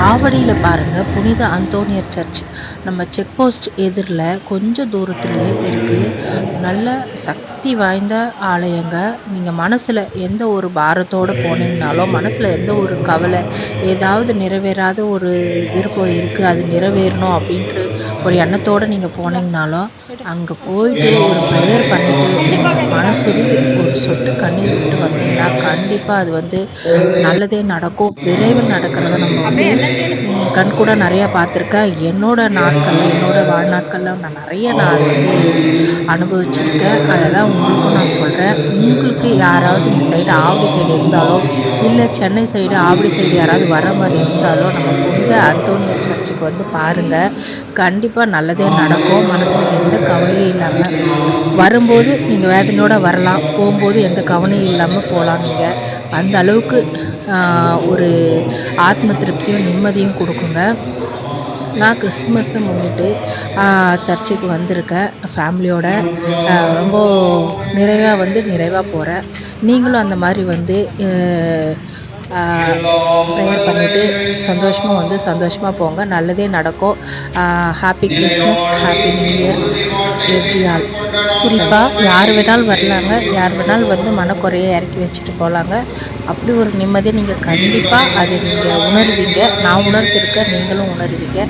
ஆவடியில் பாருங்கள், புனித அந்தோனியர் சர்ச் நம்ம செக் போஸ்ட் எதிரில் கொஞ்சம் தூரத்துலேயே இருக்குது. நல்ல சக்தி வாய்ந்த ஆலயங்க. நீங்கள் மனசில் எந்த ஒரு பாரத்தோடு போனீங்கனாலும், மனசில் எந்த ஒரு கவலை, ஏதாவது நிறைவேறாத ஒரு விருப்பம் இருக்குது, அது நிறைவேறணும் அப்படின்ட்டு ஒரு எண்ணத்தோடு நீங்கள் போனீங்கனாலும், அங்கே போயிட்டு ஒரு ப்ரேயர் பண்ணிவிட்டு நீங்கள் மனசுருகி ஒரு சொட்டு கண்ணீர் விட்டு வந்தீங்கன்னா கண்டிப்பாக அது வந்து நல்லதே நடக்கும். விரைவில் நடக்கிறத நம்ம வந்து கண்கூட நிறையா பார்த்துருக்கேன். என்னோட நாட்களில், என்னோட வாழ்நாட்களில் நான் அது வந்து அனுபவிச்சிருக்கேன். அதெல்லாம் உங்களுக்கும் நான் சொல்கிறேன். உங்களுக்கு யாராவது இந்த சைடு ஆவடி சைடு இருந்தாலோ, இல்லை சென்னை சைடு ஆவடி சைடு யாராவது வர மாதிரி இருந்தாலோ, நம்ம புனித அந்தோனியர் சர்ச்சுக்கு வந்து பாருங்கள். கண்டிப்பாக நல்லதே நடக்கும். மனசில் எந்த கவலையும் இல்லாமல் வரும்போது நீங்கள் வேதனையோடு வரலாம், போகும்போது எந்த கவலையும் இல்லாமல் போகலாம். நீங்கள் அந்த அளவுக்கு ஒரு ஆத்ம திருப்தியும் நிம்மதியும் கொடுக்குங்க. நான் கிறிஸ்துமஸை முன்னிட்டு சர்ச்சுக்கு வந்திருக்கேன் ஃபேமிலியோட. ரொம்ப நிறைவாக போகிறேன். நீங்களும் அந்த மாதிரி வந்து ப்ரேயர் பண்ணிவிட்டு சந்தோஷமாக போங்க. நல்லதே நடக்கும். Happy Christmas, happy new year every all. குறிப்பாக யார் வேணாலும் வரலாங்க, யார் வேணாலும் வந்து மனக்குறையை இறக்கி வச்சுட்டு போகலாங்க. அப்படி ஒரு நிம்மதியை நீங்கள் கண்டிப்பாக அதை நீங்கள் உணர்வீங்க. நான் உணர்ந்திருக்கேன், நீங்களும் உணர்வீங்க.